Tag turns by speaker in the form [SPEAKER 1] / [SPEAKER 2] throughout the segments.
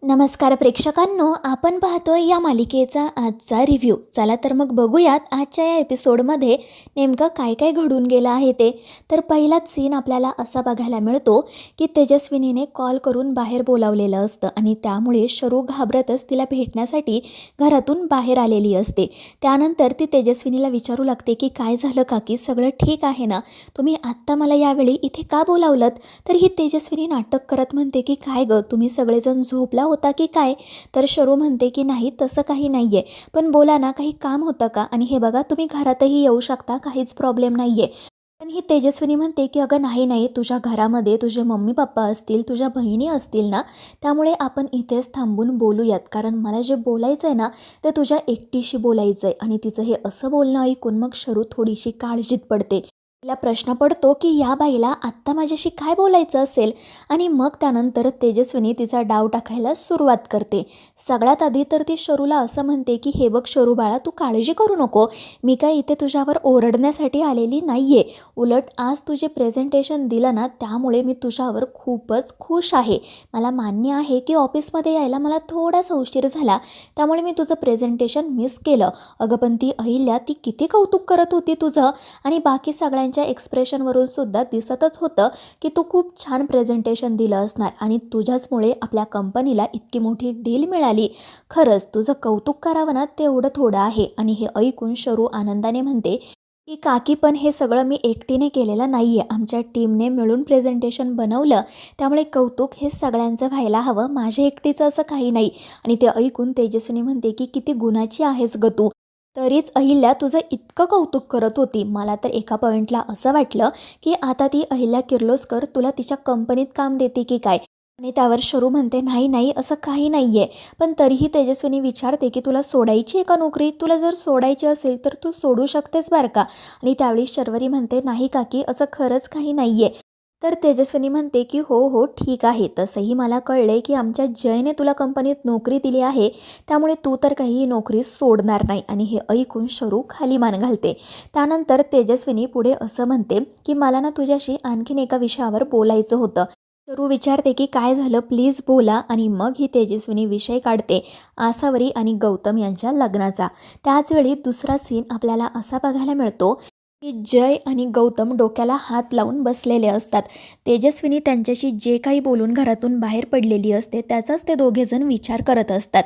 [SPEAKER 1] नमस्कार प्रेक्षकांनो, आपण पाहतोय या मालिकेचा आजचा रिव्ह्यू. चला तर मग बघूयात आजच्या या एपिसोडमध्ये नेमकं काय काय घडून गेलं आहे ते. तर पहिलाच सीन आपल्याला असा बघायला मिळतो की तेजस्विनीने कॉल करून बाहेर बोलावलेलं असतं आणि त्यामुळे शरू घाबरतच तिला भेटण्यासाठी घरातून बाहेर आलेली असते. त्यानंतर ती तेजस्विनीला विचारू लागते की काय झालं काकी, सगळं ठीक आहे ना, तुम्ही आत्ता मला यावेळी इथे का बोलावलं? तर ही तेजस्विनी नाटक करत म्हणते की काय गं, तुम्ही सगळेजण झोपला होता की काय? तर शरू म्हणते की नाही, तसं काही नाही आहे, पण बोला ना, काही काम होतं का? आणि हे बघा, तुम्ही घरातही येऊ शकता, काहीच प्रॉब्लेम नाही आहे. पण ही तेजस्विनी म्हणते की अगं नाही नाही, तुझ्या घरामध्ये तुझे मम्मी पप्पा असतील, तुझ्या बहिणी असतील ना, त्यामुळे आपण इथेच थांबून बोलूयात, कारण मला जे बोलायचं आहे ना, ते तुझ्या एकटीशी बोलायचं आहे. आणि तिचं हे असं बोलणं ऐकून मग शरू थोडीशी काळजीत पडते. तिला प्रश्न पडतो की या बाईला आत्ता माझ्याशी काय बोलायचं असेल. आणि मग त्यानंतर तेजस्विनी तिचा डाव टाकायला सुरुवात करते. सगळ्यात आधी तर ती शरूला असं म्हणते की हे बघ शरू बाळा, तू काळजी करू नको, मी काय इथे तुझ्यावर ओरडण्यासाठी आलेली नाही आहे. उलट आज तुझे प्रेझेंटेशन दिलं ना, त्यामुळे मी तुझ्यावर खूपच खुश आहे. मला मान्य आहे की ऑफिसमध्ये यायला मला थोडासा उशीर झाला, त्यामुळे मी तुझं प्रेझेंटेशन मिस केलं. अगं पण ती अहिल्या, ती किती कौतुक करत होती तुझं, आणि बाकी सगळ्यांच्या एक्सप्रेशनवरून सुद्धा दिसतच होतं की तू खूप छान प्रेझेंटेशन दिलं असणार आणि तुझ्याचमुळे आपल्या कंपनीला इतकी मोठी डील मिळाली. खरंच तुझं कौतुक करावं ना, तेवढं थोडं आहे. आणि हे ऐकून शरू आनंदाने म्हणते की काकी, पण हे सगळं मी एकटीने केलेलं नाही आहे, आमच्या टीमने मिळून प्रेझेंटेशन बनवलं, त्यामुळे कौतुक हे सगळ्यांचं व्हायला हवं, माझ्या एकटीचं असं काही नाही. आणि ते ऐकून तेजस्विनी म्हणते की किती गुणाची आहेस ग तू. तरीच अहिल्या तुझं इतकं कौतुक करत होती. मला तर एका पॉईंटला असं वाटलं की आता ती अहिल्या किर्लोस्कर तुला तिच्या कंपनीत काम देते की काय. आणि त्यावर शरू म्हणते नाही नाही, असं काही नाही आहे. पण तरीही तेजस्विनी विचारते की तुला सोडायची आहे का नोकरी? तुला जर सोडायची असेल तर तू सोडू शकतेस बरं का. आणि त्यावेळी शर्वरी म्हणते नाही काकी, असं खरंच काही नाही आहे. तर तेजस्विनी म्हणते की हो हो ठीक आहे, तसंही मला कळले की आमच्या जयने तुला कंपनीत नोकरी दिली आहे, त्यामुळे तू तर काही नोकरी सोडणार नाही. आणि हे ऐकून शरू खाली मान घालते. त्यानंतर तेजस्विनी पुढे असं म्हणते की मला ना तुझ्याशी आणखीन एका विषयावर बोलायचं होतं. शरू विचारते की काय झालं, प्लीज बोला. आणि मग ही तेजस्विनी विषय काढते आसावरी आणि गौतम यांच्या लग्नाचा. त्याचवेळी दुसरा सीन आपल्याला असा बघायला मिळतो की जय आणि गौतम डोक्याला हात लावून बसलेले असतात. तेजस्विनी त्यांच्याशी जे काही बोलून घरातून बाहेर पडलेली असते त्याचाच ते दोघेजण विचार करत असतात.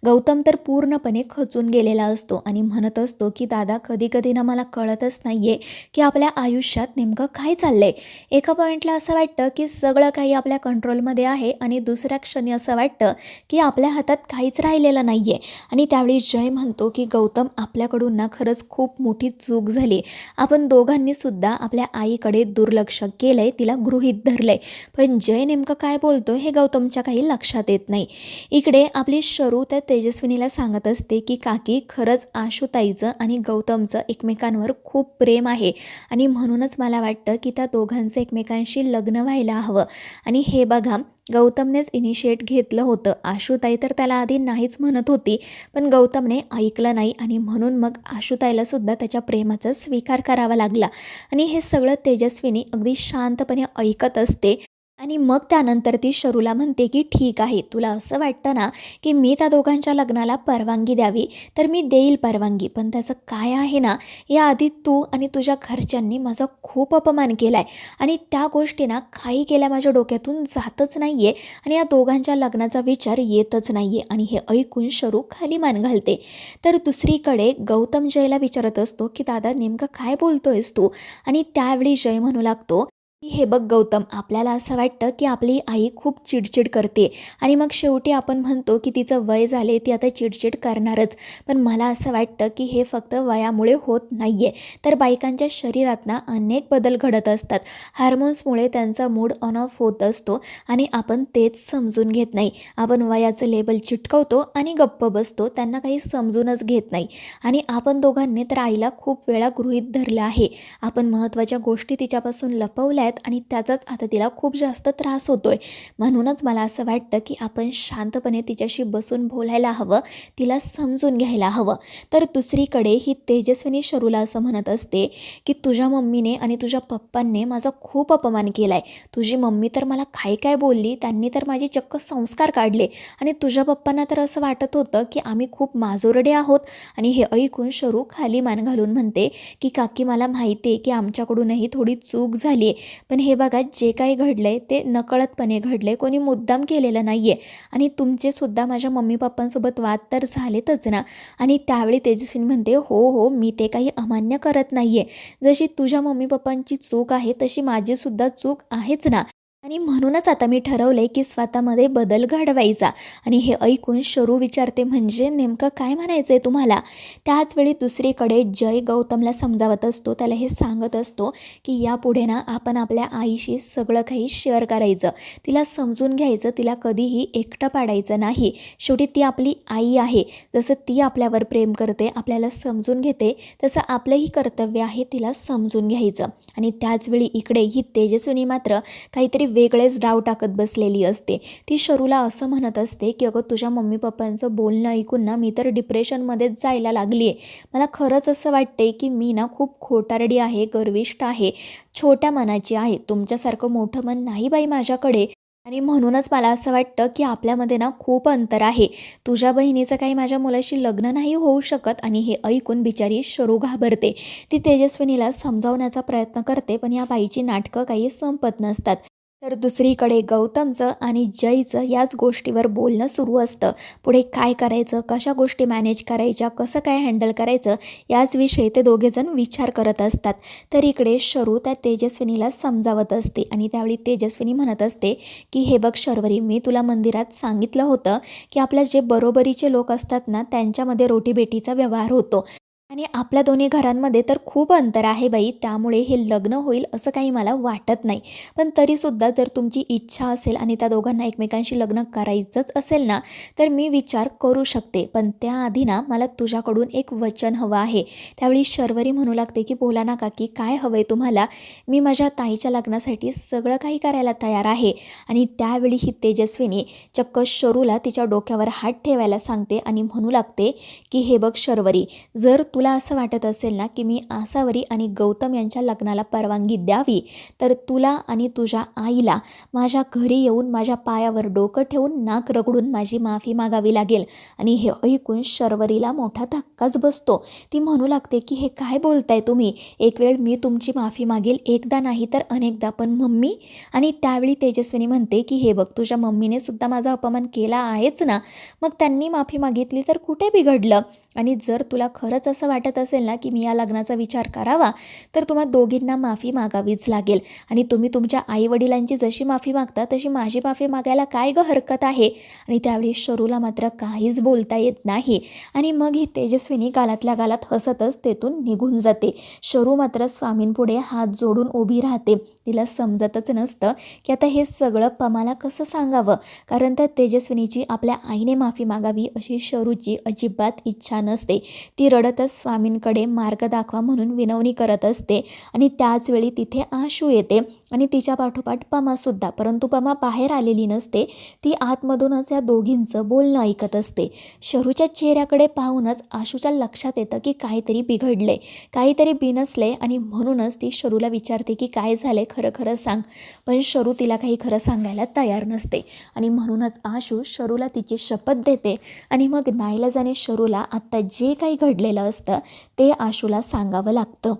[SPEAKER 1] गौतम तर पूर्णपणे खचून गेलेला असतो आणि म्हणत असतो की दादा, कधी कधी ना मला कळतच नाही आहे की आपल्या आयुष्यात नेमकं काय चाललंय. एका पॉईंटला असं वाटतं की सगळं काही आपल्या कंट्रोलमध्ये आहे आणि दुसऱ्या क्षणी असं वाटतं की आपल्या हातात काहीच राहिलेलं नाही आहे. आणि त्यावेळी जय म्हणतो की गौतम, आपल्याकडून ना खरंच खूप मोठी चूक झाली, आपण दोघांनी सुद्धा आपल्या आईकडे दुर्लक्ष केलंय, तिला गृहीत धरलंय. पण जय नेमकं काय बोलतो हे गौतमच्या काही लक्षात येत नाही. इकडे आपली शरू त्या तेजस्विनीला सांगत असते की काकी, खरंच आशुताईचं आणि गौतमचं एकमेकांवर खूप प्रेम आहे आणि म्हणूनच मला वाटतं की त्या दोघांचं एकमेकांशी लग्न व्हायला हवं. आणि हे बघा, गौतमनेच इनिशिएट घेतलं होतं. आशुताई तर त्याला आधी नाहीच म्हणत होती, पण गौतमने ऐकलं नाही आणि म्हणून मग आशुताईला सुद्धा त्याच्या प्रेमाचा स्वीकार करावा लागला. आणि हे सगळं तेजस्विनी अगदी शांतपणे ऐकत असते. आणि मग त्यानंतर ती शरूला म्हणते की ठीक आहे, तुला असं वाटतं ना की मी त्या दोघांच्या लग्नाला परवानगी द्यावी, तर मी देईल परवानगी, पण त्याचं काय आहे ना, याआधी तू आणि तुझ्या घरच्यांनी माझा खूप अपमान केला आहे आणि त्या गोष्टी ना काही केल्या माझ्या डोक्यातून जातच नाही आहे आणि या दोघांच्या लग्नाचा विचार येतच नाही आहे. आणि हे ऐकून शरू खाली मान घालते. तर दुसरीकडे गौतम जयला विचारत असतो की दादा, नेमकं काय बोलतोयस तू? आणि त्यावेळी जय म्हणू लागतो की हे बघ गौतम, आपल्याला असं वाटतं की आपली आई खूप चिडचिड करते आणि मग शेवटी आपण म्हणतो की तिचं वय झाले, ती आता चिडचिड करणारच. पण मला असं वाटतं की हे फक्त वयामुळे होत नाही आहे, तर बायकांच्या शरीरात ना अनेक बदल घडत असतात. हार्मोन्समुळे त्यांचा मूड ऑन ऑफ होत असतो आणि आपण तेच समजून घेत नाही. आपण वयाचं लेबल चिटकवतो आणि गप्प बसतो, त्यांना काही समजूनच घेत नाही. आणि आपण दोघांनी तर आईला खूप वेळा गृहीत धरलं आहे, आपण महत्त्वाच्या गोष्टी तिच्यापासून लपवल्या आहेत, आहेत आणि त्याचाच आता तिला खूप जास्त त्रास होतोय. म्हणूनच मला असं वाटतं की आपण शांतपणे तिच्याशी बसून बोलायला हवं, तिला समजून घ्यायला हवं. तर दुसरीकडे ही तेजस्विनी शरूला असं म्हणत असते की तुझ्या मम्मीने आणि तुझ्या पप्पांनी माझा खूप अपमान केला आहे. तुझी मम्मी तर मला काय काय बोलली, त्यांनी तर माझे चक्क संस्कार काढले आणि तुझ्या पप्पांना तर असं वाटत होतं की आम्ही खूप माजोरडे आहोत. आणि हे ऐकून शरू खाली मान घालून म्हणते की काकी मला माहिती आहे की आमच्याकडूनही थोडी चूक झाली आहे, पण हे बघा जे काही घडलं आहे ते नकळतपणे घडलं आहे, कोणी मुद्दाम केलेलं नाही आहे. आणि तुमचे सुद्धा माझ्या मम्मी पप्पांसोबत वाद तर झालेतच ना. आणि त्यावेळी तेजस्विनी म्हणते हो हो मी ते काही अमान्य करत नाही आहे, जशी तुझ्या मम्मी पप्पांची चूक आहे तशी माझीसुद्धा चूक आहेच ना. आणि म्हणूनच आता मी ठरवले की स्वतःमध्ये बदल घडवायचा. आणि हे ऐकून शरू विचारते म्हणजे नेमकं काय म्हणायचं आहे तुम्हाला. त्याच वेळी दुसरीकडे जय गौतमला समजावत असतो, त्याला हे सांगत असतो की यापुढे ना आपण आपल्या आईशी सगळं काही शेअर करायचं, तिला समजून घ्यायचं, तिला कधीही एकटं पाडायचं नाही. शेवटी ती आपली आई आहे, जसं ती आपल्यावर प्रेम करते, आपल्याला समजून घेते, तसं आपलंही कर्तव्य आहे तिला समजून घ्यायचं. आणि त्याचवेळी इकडे ही तेजस्विनी मात्र काहीतरी वेगळेच डाव टाकत बसलेली असते. ती शरूला असं म्हणत असते की अगं तुझ्या मम्मी पप्पांचं बोलणं ऐकून ना मी तर डिप्रेशनमध्येच जायला लागली आहे. मला खरंच असं वाटते की मी ना खूप खोटारडी आहे, गर्विष्ठ आहे, छोट्या मनाची आहे, तुमच्यासारखं मोठं मन नाही बाई माझ्याकडे. आणि म्हणूनच मला असं वाटतं की आपल्यामध्ये ना खूप अंतर आहे, तुझ्या बहिणीचं काही माझ्या मुलाशी लग्न नाही होऊ शकत. आणि हे ऐकून बिचारी शरू घाबरते. ती तेजस्विनीला समजावण्याचा प्रयत्न करते, पण या बाईची नाटकं काही संपत नसतात. तर दुसरीकडे गौतमचं आणि जयचं याच गोष्टीवर बोलणं सुरू असतं. पुढे काय करायचं, कशा गोष्टी मॅनेज करायच्या, कसं काय हँडल करायचं, याच विषयी ते दोघेजण विचार करत असतात. तर इकडे शरू त्या तेजस्विनीला समजावत असते आणि त्यावेळी तेजस्विनी म्हणत असते की हे बघ शर्वरी, मी तुला मंदिरात सांगितलं होतं की आपल्या जे बरोबरीचे लोक असतात ना त्यांच्यामध्ये रोटीबेटीचा व्यवहार होतो आणि आपल्या दोन्ही घरांमध्ये तर खूप अंतर आहे बाई, त्यामुळे हे लग्न होईल असं काही मला वाटत नाही. पण तरीसुद्धा जर तुमची इच्छा असेल आणि त्या दोघांना एकमेकांशी लग्न करायचंच असेल ना तर मी विचार करू शकते, पण त्याआधी ना मला तुझ्याकडून एक वचन हवं आहे. त्यावेळी शर्वरी म्हणू लागते की बोला ना काकी, काय हवं आहे तुम्हाला, मी माझ्या ताईच्या लग्नासाठी सगळं काही करायला तयार आहे. आणि त्यावेळी ही तेजस्विनी चक्क शरूला तिच्या डोक्यावर हात ठेवायला सांगते आणि म्हणू लागते की हे बघ शर्वरी, जर तुला असं वाटत असेल ना की मी आसावरी आणि गौतम यांच्या लग्नाला परवानगी द्यावी तर तुला आणि तुझ्या आईला माझ्या घरी येऊन माझ्या पायावर डोकं ठेवून नाक रगडून माझी माफी मागावी लागेल. आणि हे ऐकून शर्वरीला मोठा धक्काच बसतो. ती म्हणू लागते की हे काय बोलताय तुम्ही, एक वेळ मी तुमची माफी मागेल, एकदा नाही तर अनेकदा, पण मम्मी. आणि त्यावेळी तेजस्विनी म्हणते की हे बघ तुझ्या मम्मीने सुद्धा माझा अपमान केला आहेच ना, मग त्यांनी माफी मागितली तर कुठे बिघडलं. आणि जर तुला खरंच असं वाटत असेल ना की मी या लग्नाचा विचार करावा तर तुम्हा दोघींना माफी मागावीच लागेल. आणि तुम्ही तुमच्या आईवडिलांची जशी माफी मागता तशी माझी माफी मागायला काय गं हरकत आहे. आणि त्यावेळी शरूला मात्र काहीच बोलता येत नाही. आणि मग ही तेजस्विनी गालातल्या गालात हसतच तेथून निघून जाते. शरू मात्र स्वामींपुढे हात जोडून उभी राहते. तिला समजतच नसतं की आता हे सगळं पमाला कसं सांगावं, कारण त्या तेजस्विनीची आपल्या आईने माफी मागावी अशी शरूची अजिबात इच्छा नसते. ती रडतच स्वामींकडे मार्ग दाखवा म्हणून विनवणी करत असते. आणि त्याचवेळी तिथे आशू येते आणि तिच्या पाठोपाठ पमासुद्धा, परंतु पमा बाहेर आलेली नसते, ती आतमधूनच या दोघींचं बोलणं ऐकत असते. शरूच्या चेहऱ्याकडे पाहूनच आशूच्या लक्षात येतं की काहीतरी बिघडले, काहीतरी बिनसले. आणि म्हणूनच ती शरूला विचारते की काय झाले, खरं खरं सांग. पण शरू तिला काही खरं सांगायला तयार नसते. आणि म्हणूनच आशू शरूला तिची शपथ देते आणि मग नाईलाजाने शरूला आत्ता जे काही घडलेलं असतं ते आशूला सांगावं लागतं.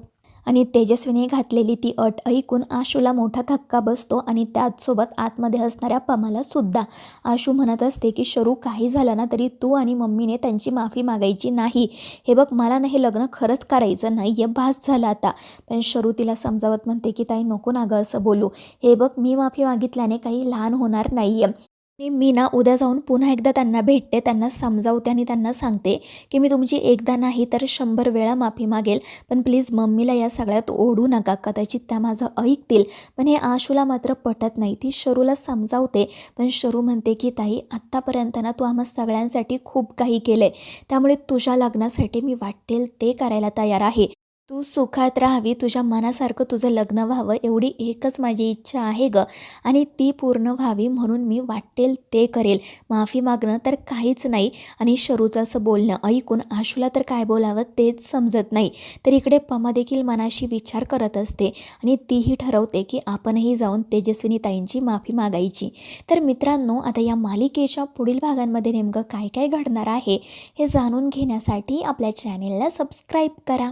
[SPEAKER 1] आणि तेजस्विनी घातलेली ती अट ऐकून आशूला मोठा धक्का बसतो आणि त्याचसोबत आतमध्ये असणाऱ्या पमाला सुद्धा. आशू म्हणत असते की शरू, काही झालं ना तरी तू आणि मम्मीने त्यांची माफी मागायची नाही. हे बघ मला ना हे लग्न खरंच करायचं नाही आहे, भास झालं आता. पण शरू तिला समजावत म्हणते की ताई नको ना गं असं बोलू, हे बघ मी माफी मागितल्याने काही लहान होणार नाही आहे. आणि मी ना उद्या जाऊन पुन्हा एकदा त्यांना भेटते, त्यांना समजावते आणि त्यांना सांगते की मी तुमची एकदा नाही तर 100 वेळा माफी मागेल, पण प्लीज मम्मीला या सगळ्यात ओढू नका, कदाचित त्या माझं ऐकतील. पण हे आशूला मात्र पटत नाही. ती शरूला समजावते, पण शरू म्हणते की ताई आत्तापर्यंत ना तू आम्हा सगळ्यांसाठी खूप काही केलं आहे, त्यामुळे तुझ्या लग्नासाठी मी वाटेल ते करायला तयार आहे. तू सुखात राहावी, तुझ्या मनासारखं तुझं लग्न व्हावं एवढी एकच माझी इच्छा आहे गं आणि ती पूर्ण व्हावी म्हणून मी वाटेल ते करेल. माफी मागणं तर काहीच नाही आणि शरूचं असं बोलणं ऐकून आशूला तर काय बोलावं तेच समजत नाही. तर इकडे पमा देखील मनाशी विचार करत असते आणि तीही ठरवते की आपणही जाऊन तेजस्विनी ताईंची माफी मागायची. तर मित्रांनो, आता या मालिकेच्या पुढील भागांमध्ये नेमकं काय काय घडणार आहे हे जाणून घेण्यासाठी आपल्या चॅनेलला सबस्क्राईब करा.